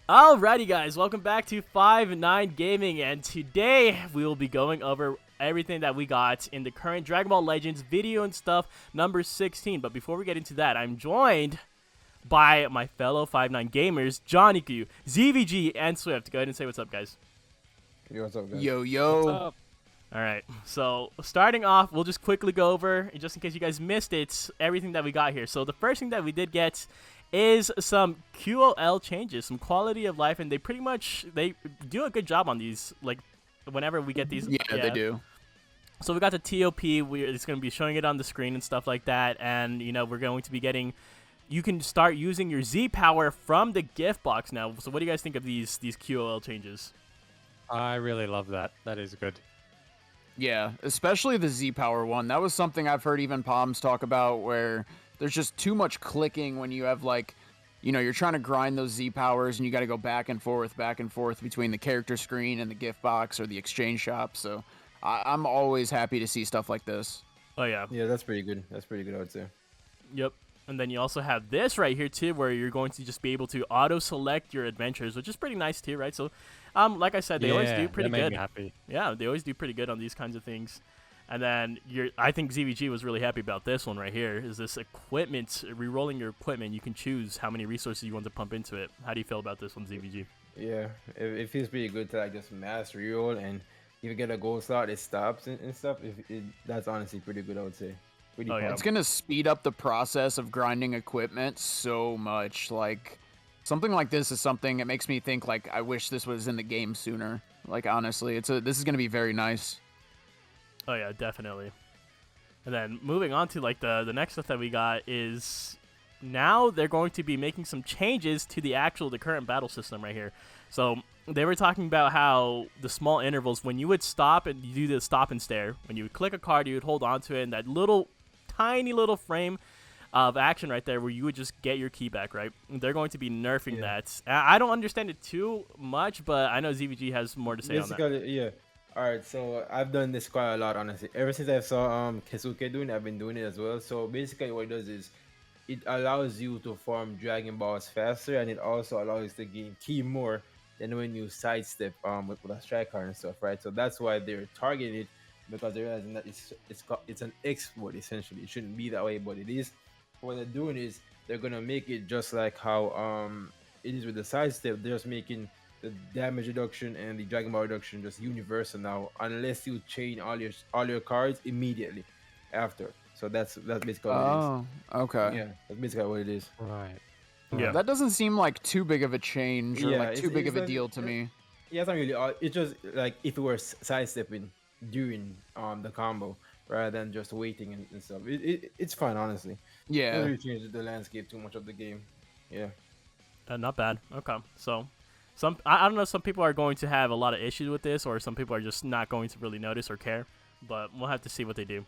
Alrighty guys, welcome back to 5-9 Gaming, and today we will be going over everything that we got in the current Dragon Ball Legends video and stuff, number 16. But before we get into that, I'm joined by my fellow 5-9 gamers, Johnny Q, ZVG, and Swift. Go ahead and say what's up, guys. Yo, what's up, guys? Yo, yo. What's up? Alright, so starting off, we'll just quickly go over, just in case you guys missed it, everything that we got here. So the first thing that we did get is some QOL changes, some quality of life, and they do a good job on these, like, whenever we get these. Yeah, they do. So we got the TOP, it's going to be showing it on the screen and stuff like that, and, you know, we're going to be getting, you can start using your Z power from the gift box now. So what do you guys think of these QOL changes? I really love that. That is good. Yeah, especially the Z power one. That was something I've heard even Palms talk about, where there's just too much clicking when you have, like, you know, you're trying to grind those Z powers and you got to go back and forth between the character screen and the gift box or the exchange shop. So I'm always happy to see stuff like this. Oh, yeah. Yeah, that's pretty good. That's pretty good, I would say. Yep. And then you also have this right here, too, where you're going to just be able to auto-select your adventures, which is pretty nice, too, right? So, like I said, they always do pretty that made good. me happy. Yeah, they always do pretty good on these kinds of things. And then I think ZVG was really happy about this one right here, is this equipment, re-rolling your equipment. You can choose how many resources you want to pump into it. How do you feel about this one, ZVG? Yeah, it feels pretty good to like just mass reroll, and if you get a gold slot, it stops and stuff. That's honestly pretty good, I would say. Pretty Oh, yeah. It's going to speed up the process of grinding equipment so much. Like, something like this is something that makes me think, like, I wish this was in the game sooner. Like, honestly, this is going to be very nice. Oh, yeah, definitely. And then moving on to, like, the next stuff that we got is now they're going to be making some changes to the current battle system right here. So they were talking about how the small intervals, when you would stop and you do the stop and stare, when you would click a card, you would hold on to it, and that tiny little frame of action right there where you would just get your key back, right? They're going to be nerfing that. I don't understand it too much, but I know ZVG has more to say on that. Basically, yeah. All right, so I've done this quite a lot, honestly. Ever since I saw Kesuke doing it, I've been doing it as well. So basically what it does is it allows you to form Dragon Balls faster, and it also allows you to gain ki more than when you sidestep with a strike card and stuff, right? So that's why they're targeting it, because they're realizing that it's an export, essentially. It shouldn't be that way, but it is. What they're doing is they're gonna make it just like how it is with the sidestep. They're just making the damage reduction and the Dragon Ball reduction just universal now, unless you chain all your cards immediately after. So that's basically what it is. Oh, okay. Yeah, that's basically what it is. Right. Yeah. That doesn't seem like too big of a change or Yeah, like too big of a like- deal to me. Yeah, it's not really. It's just like if it were sidestepping during the combo rather than just waiting and stuff. It's fine, honestly. It Yeah. doesn't really change the landscape too much of the game. Yeah. Not bad. Okay, so I don't know. Some people are going to have a lot of issues with this, or some people are just not going to really notice or care. But we'll have to see what they do.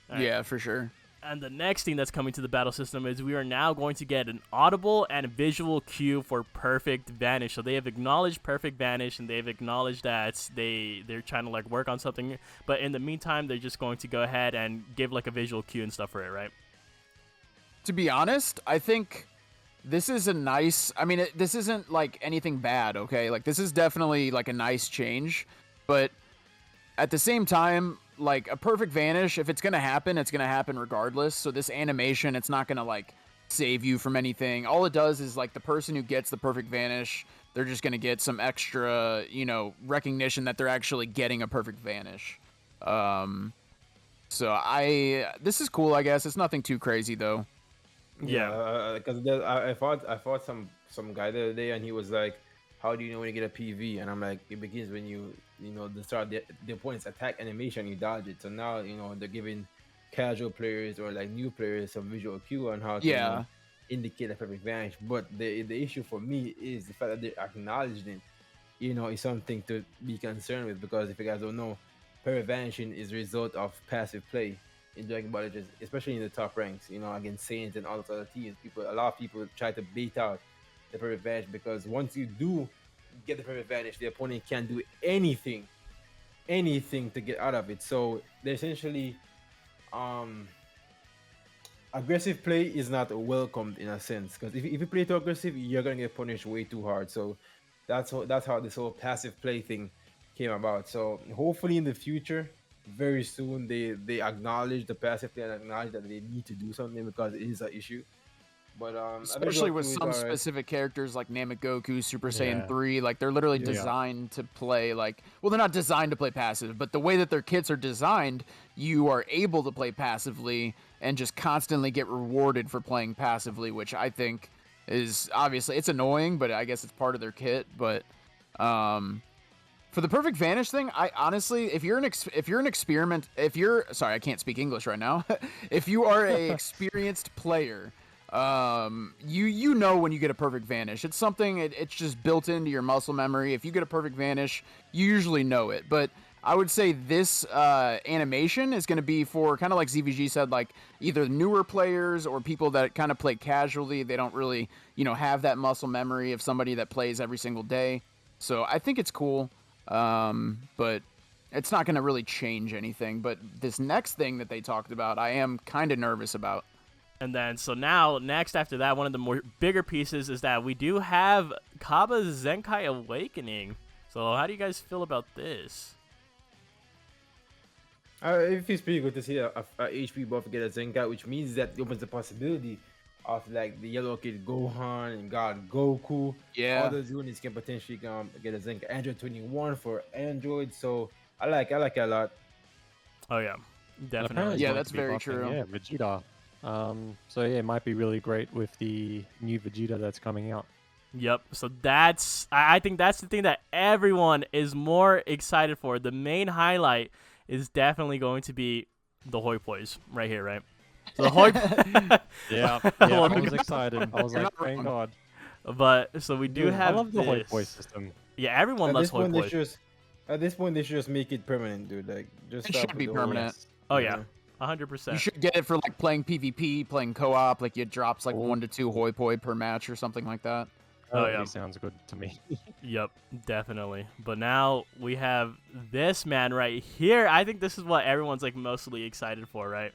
All right. Yeah, for sure. And the next thing that's coming to the battle system is we are now going to get an audible and a visual cue for Perfect Vanish. So they have acknowledged Perfect Vanish, and they've acknowledged that they're trying to like work on something. But in the meantime, they're just going to go ahead and give like a visual cue and stuff for it, right? To be honest, I think this is a nice... I mean, this isn't like anything bad, okay? Like, this is definitely like a nice change. But at the same time, like, a Perfect Vanish, if it's going to happen, it's going to happen regardless. So this animation, it's not going to, like, save you from anything. All it does is, like, the person who gets the Perfect Vanish, they're just going to get some extra, you know, recognition that they're actually getting a Perfect Vanish. So this is cool, I guess. It's nothing too crazy, though. Yeah. Because I fought some guy the other day, and he was like, "How do you know when you get a PV?" And I'm like, "It begins when you know the opponent's attack animation, you dodge it." So now they're giving casual players or like new players some visual cue on how to indicate a Perfect Vanish. But the issue for me is the fact that they're acknowledging it. Is something to be concerned with, because if you guys don't know, Perfect Vanishing is a result of passive play in Dragon Ball Legends, especially in the top ranks, against Saiyans and all those other teams. A lot of people try to bait out the Perfect Vanish, because once you do get the Perfect Vanish, the opponent can't do anything to get out of it. So they're essentially aggressive play is not welcomed in a sense, because if you play too aggressive, you're gonna get punished way too hard. So that's how this whole passive play thing came about. So hopefully in the future, very soon, they acknowledge the passive play and acknowledge that they need to do something because it is an issue. But I think Especially with Goku is some alright. specific characters like Namegoku, Super Saiyan Yeah. 3, like they're literally Yeah. designed to play like, well, they're not designed to play passive, but the way that their kits are designed, you are able to play passively and just constantly get rewarded for playing passively, which I think is obviously it's annoying, but I guess it's part of their kit. But for the perfect vanish thing, I honestly, if you're sorry, I can't speak English right now. If you are a experienced player, you know when you get a perfect vanish. It's something, it's just built into your muscle memory. If you get a perfect vanish, you usually know it. But I would say this animation is going to be for kind of like ZVG said, like either newer players or people that kind of play casually. They don't really, have that muscle memory of somebody that plays every single day. So I think it's cool. But it's not going to really change anything. But this next thing that they talked about, I am kind of nervous about. And then, so now, next after that, one of the more bigger pieces is that we do have Kaba's Zenkai Awakening. So how do you guys feel about this? It feels pretty good to see a HP buff get a Zenkai, which means that it opens the possibility of like the Yellow Kid Gohan and God Goku. Yeah. All those units can potentially get a Zenkai. Android 21 for Android. So I like it a lot. Oh, yeah. And Definitely. apparently it's Yeah, going that's to be very buffing, true. Yeah, Vegeta. So yeah, it might be really great with the new Vegeta that's coming out. Yep. So I think that's the thing that everyone is more excited for. The main highlight is definitely going to be the Hoi Pois right here, right? So the Hoi Yeah, I I love was excited. I was You're like, not thank God. But so we do Dude, have I love the Hoi this. Poi system. Yeah, everyone At loves this Hoi point, they Poi. should just at this point they should just make it permanent, dude. Like just It stop should with be the whole- permanent. Oh yeah, Yeah. 100%. You should get it for like playing PvP, playing co-op, like it drops like Ooh. 1 to 2 hoi poi per match or something like that. Oh, That yeah. really sounds good to me. Yep, definitely. But now we have this man right here. I think this is what everyone's like mostly excited for, right?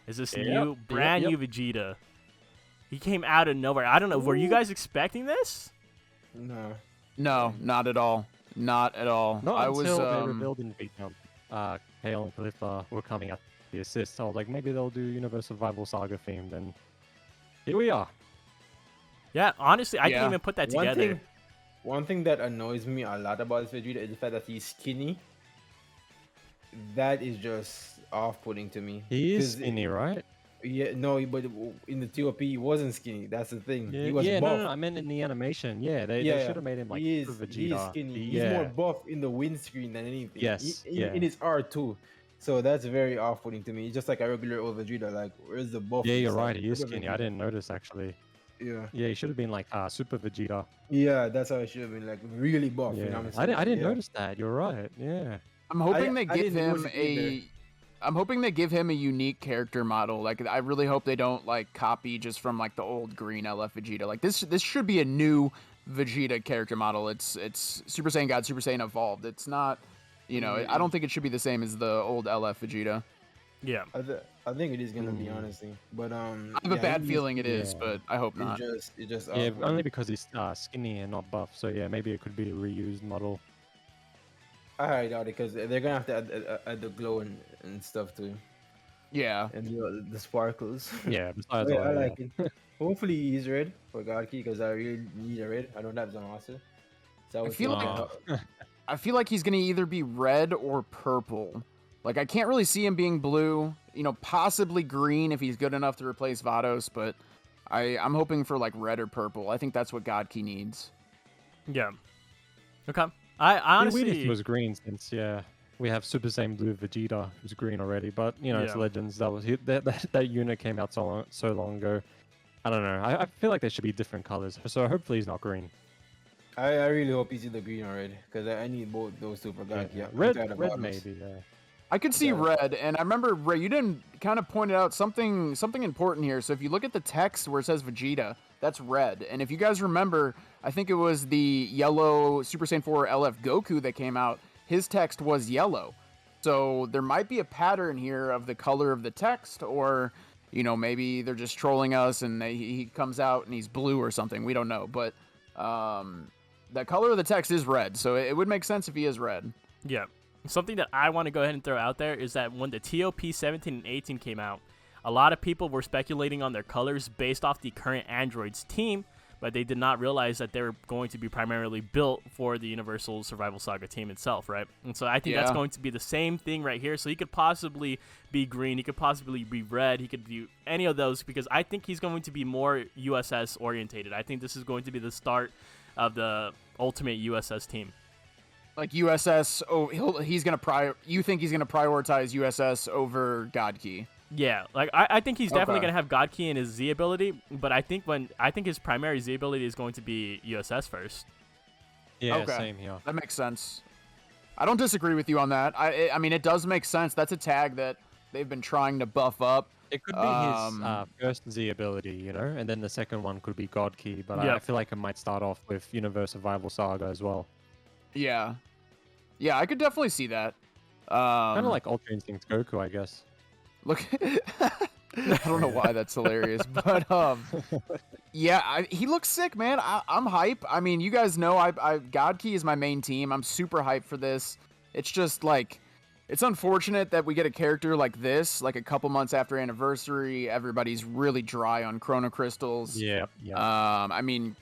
Is this new, brand new Vegeta? He came out of nowhere. I don't know. Were you guys expecting this? No. No, not at all. Not at all. Not I until was they revealed in Vietnam. Kale and Khalifa were coming at the assist. I was like, maybe they'll do Universe Survival Saga themed, and here we are. Yeah, honestly, I Yeah. didn't even put that together. One thing that annoys me a lot about this Vegeta is the fact that he's skinny. That is just off-putting to me. He is 'Cause skinny, right? Yeah, no, but in the TOP he wasn't skinny. That's the thing. Yeah, He was yeah, buff. no, I meant in the animation. Yeah, they Yeah, should have made him like he is Super Vegeta. he is skinny. He- He's yeah. more buff in the windscreen than anything. Yes, yeah. In his R2. So that's very off-putting to me. It's just like a regular old Vegeta. Like, where's the buff? Yeah, you're It's right. like He is Super skinny. I Vegeta. didn't notice actually. Yeah, Yeah, he should have been like Super Vegeta. yeah, that's how it should have been. Like really buff. Yeah, You know what I'm I saying? didn't Yeah. notice that. You're right. Yeah. I'm hoping I they give didn't him notice it either. I'm hoping they give him a unique character model. Like I really hope they don't like copy just from like the old green LF Vegeta. Like this should be a new Vegeta character model. It's Super Saiyan God, Super Saiyan Evolved. It's not, I don't think it should be the same as the old LF Vegeta. Yeah. I think it is gonna be honestly, but I have a bad feeling it is, yeah. but I hope not. It just Yeah, off-putting. only because he's skinny and not buff. So yeah, maybe it could be a reused model. I highly doubt it because they're gonna have to add the glow and stuff to him Yeah. and the sparkles. Yeah. Besides, Yeah, I all, yeah. like it. Hopefully he's red for God Key because I really need a red. I don't have Zamasu. So I feel like- I feel like he's gonna either be red or purple. Like I can't really see him being blue. Possibly green if he's good enough to replace Vados, but I'm hoping for like red or purple. I think that's what God Key needs. Yeah. Okay. I It'd be weird if honestly. it was green since we have Super Saiyan Blue Vegeta who's green already. But it's Yeah. Legends. That unit came out so long ago. I don't know. I feel like they should be different colors. So hopefully he's not green. I really hope he's either green or red because I need both those two for God Key. I'm Red tired of Vados. maybe. Yeah. I could see Yeah. red, and I remember Ray, you didn't kind of pointed out something important here. So if you look at the text where it says Vegeta, that's red. And if you guys remember, I think it was the yellow Super Saiyan 4 LF Goku that came out. His text was yellow. So there might be a pattern here of the color of the text, or You know, maybe they're just trolling us, and he comes out and he's blue or something. We don't know, but the color of the text is red, so it would make sense if he is red. Yeah. Something that I want to go ahead and throw out there is that when the TOP 17 and 18 came out, a lot of people were speculating on their colors based off the current Androids team, but they did not realize that they were going to be primarily built for the Universal Survival Saga team itself, right? And so I think that's going to be the same thing right here. So he could possibly be green, he could possibly be red, he could be any of those, because I think he's going to be more USS orientated. I think this is going to be the start of the ultimate USS team. Like USS, you think he's gonna prioritize USS over God Key? Yeah, like I think he's definitely Okay. gonna have God Key in his Z ability, but I think his primary Z ability is going to be USS first. Yeah, Okay. same here. That makes sense. I don't disagree with you on that. I mean, it does make sense. That's a tag that they've been trying to buff up. It could be his first Z ability, you know, and then the second one could be God Key, but I feel like it might start off with Universe Survival Saga as well. Yeah. Yeah, I could definitely see that. Kind of like Ultra Instinct Goku, I guess. Look, I don't know why that's hilarious, but yeah, he looks sick, man. I'm hype. I mean, you guys know God Key is my main team. I'm super hyped for this. It's just like, it's unfortunate that we get a character like this, like a couple months after anniversary. Everybody's really dry on Chrono Crystals. Yeah. I mean,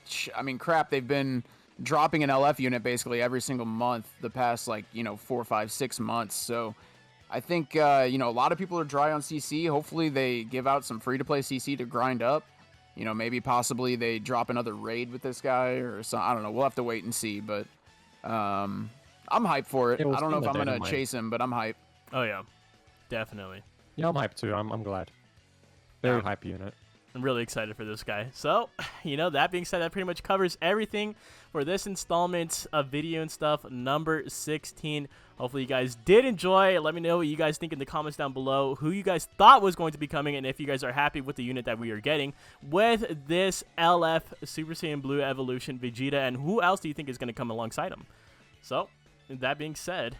crap. They've been dropping an LF unit basically every single month the past 4, 5, 6 months. So I think a lot of people are dry on CC. Hopefully they give out some free to play CC to grind up. Maybe possibly they drop another raid with this guy or something. I don't know. We'll have to wait and see. But I'm hyped for it. I don't know if I'm gonna chase him, but I'm hyped. Oh yeah, definitely. Yeah, I'm hyped too. I'm glad. Very hype unit. I'm really excited for this guy. So, that being said, that pretty much covers everything for this installment of video and stuff, number 16. Hopefully you guys did enjoy. Let me know what you guys think in the comments down below, who you guys thought was going to be coming, and if you guys are happy with the unit that we are getting with this LF Super Saiyan Blue Evolution Vegeta, and who else do you think is going to come alongside him? So, that being said,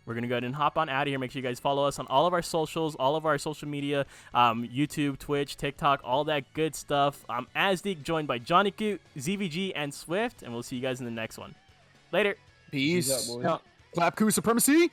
we're going to go ahead and hop on out of here. Make sure you guys follow us on all of our socials, all of our social media, YouTube, Twitch, TikTok, all that good stuff. I'm Azdeek, joined by Johnny Coot, ZVG, and Swift, and we'll see you guys in the next one. Later. Peace. Peace out, boys. Yeah. Clap coup supremacy.